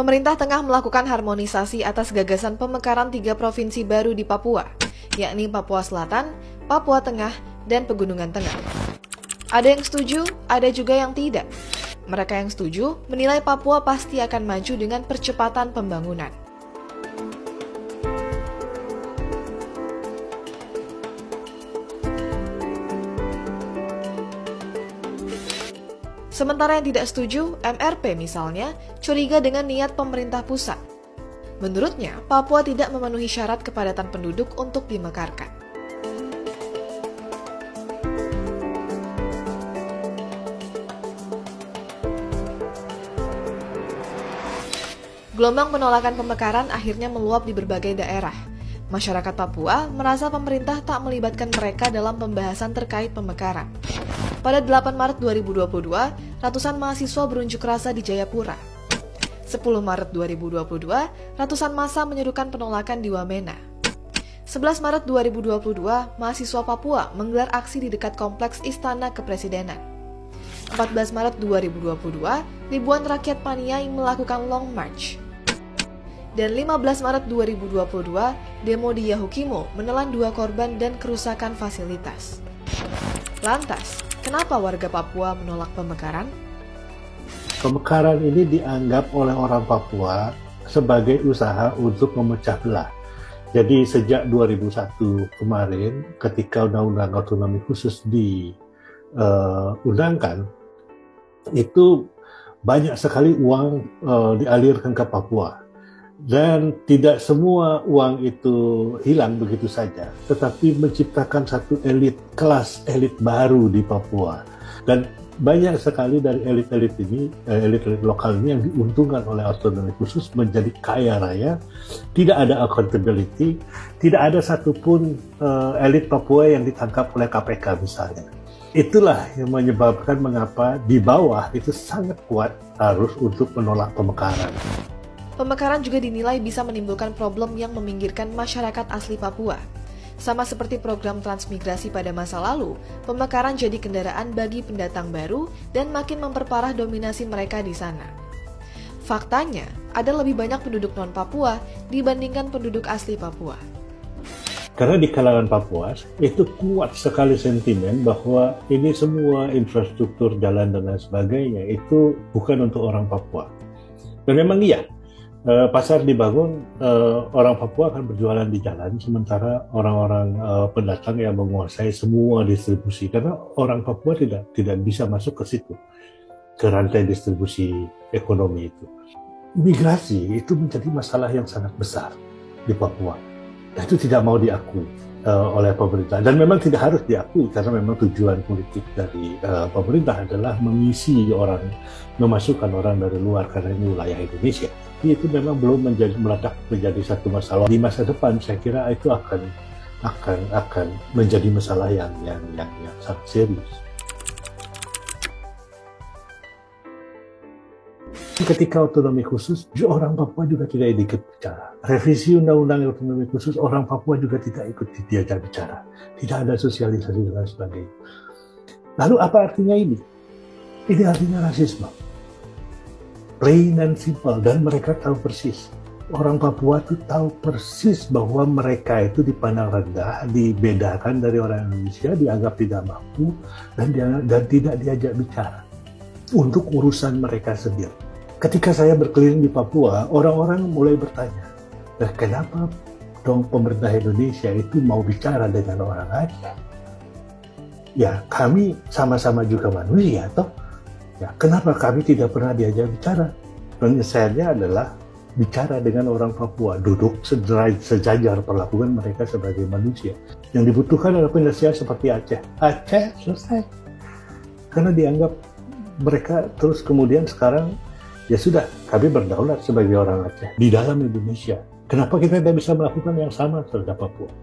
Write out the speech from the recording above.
Pemerintah tengah melakukan harmonisasi atas gagasan pemekaran 3 provinsi baru di Papua, yakni Papua Selatan, Papua Tengah, dan Pegunungan Tengah. Ada yang setuju, ada juga yang tidak. Mereka yang setuju menilai Papua pasti akan maju dengan percepatan pembangunan. Sementara yang tidak setuju, MRP misalnya, curiga dengan niat pemerintah pusat. Menurutnya, Papua tidak memenuhi syarat kepadatan penduduk untuk dimekarkan. Gelombang penolakan pemekaran akhirnya meluap di berbagai daerah. Masyarakat Papua merasa pemerintah tak melibatkan mereka dalam pembahasan terkait pemekaran. Pada 8 Maret 2022, ratusan mahasiswa berunjuk rasa di Jayapura. 10 Maret 2022, ratusan massa menyerukan penolakan di Wamena. 11 Maret 2022, mahasiswa Papua menggelar aksi di dekat kompleks Istana Kepresidenan. 14 Maret 2022, ribuan rakyat Paniai melakukan Long March. Dan 15 Maret 2022, demo di Yahukimo menelan 2 korban dan kerusakan fasilitas. Lantas, kenapa warga Papua menolak pemekaran? Pemekaran ini dianggap oleh orang Papua sebagai usaha untuk memecah belah. Jadi sejak 2001 kemarin, ketika Undang-Undang Otonomi Khusus diundangkan, itu banyak sekali uang dialirkan ke Papua. Dan tidak semua uang itu hilang begitu saja, tetapi menciptakan satu kelas elit baru di Papua. Dan banyak sekali dari elit-elit ini, elit-elit lokal ini yang diuntungkan oleh otonomi khusus menjadi kaya raya, tidak ada accountability, tidak ada satupun elit Papua yang ditangkap oleh KPK misalnya. Itulah yang menyebabkan mengapa di bawah itu sangat kuat arus untuk menolak pemekaran. Pemekaran juga dinilai bisa menimbulkan problem yang meminggirkan masyarakat asli Papua. Sama seperti program transmigrasi pada masa lalu, pemekaran jadi kendaraan bagi pendatang baru dan makin memperparah dominasi mereka di sana. Faktanya, ada lebih banyak penduduk non-Papua dibandingkan penduduk asli Papua. Karena di kalangan Papua, itu kuat sekali sentimen bahwa ini semua infrastruktur jalan dan lain sebagainya itu bukan untuk orang Papua. Dan memang iya. Pasar dibangun, orang Papua akan berjualan di jalan, sementara orang-orang pendatang yang menguasai semua distribusi, karena orang Papua tidak bisa masuk ke situ, ke rantai distribusi ekonomi itu. Migrasi itu menjadi masalah yang sangat besar di Papua, dan itu tidak mau diakui oleh pemerintah, dan memang tidak harus diakui karena memang tujuan politik dari pemerintah adalah mengisi orang, memasukkan orang dari luar karena ini wilayah Indonesia. Itu memang belum meledak menjadi satu masalah. Di masa depan saya kira itu akan menjadi masalah yang sangat serius. Ketika otonomi khusus, orang Papua juga tidak ikut bicara. Revisi Undang-Undang Otonomi Khusus, orang Papua juga tidak ikut diajak bicara. Tidak ada sosialisasi dan sebagainya. Lalu apa artinya ini? Ini artinya rasisme. Plain and simple, dan mereka tahu persis. Orang Papua itu tahu persis bahwa mereka itu dipandang rendah, dibedakan dari orang Indonesia, dianggap tidak mampu, dan tidak diajak bicara untuk urusan mereka sendiri. Ketika saya berkeliling di Papua, orang-orang mulai bertanya, kenapa dong pemerintah Indonesia itu mau bicara dengan orang Aceh? Ya, kami sama-sama juga manusia, toh. Ya, kenapa kami tidak pernah diajak bicara? Penyelesaiannya adalah bicara dengan orang Papua, duduk sejajar, perlakukan mereka sebagai manusia. Yang dibutuhkan adalah penyelesaian seperti Aceh. Aceh selesai. Karena dianggap mereka terus kemudian sekarang, ya sudah, kami berdaulat sebagai orang Aceh di dalam Indonesia. Kenapa kita tidak bisa melakukan yang sama terhadap Papua?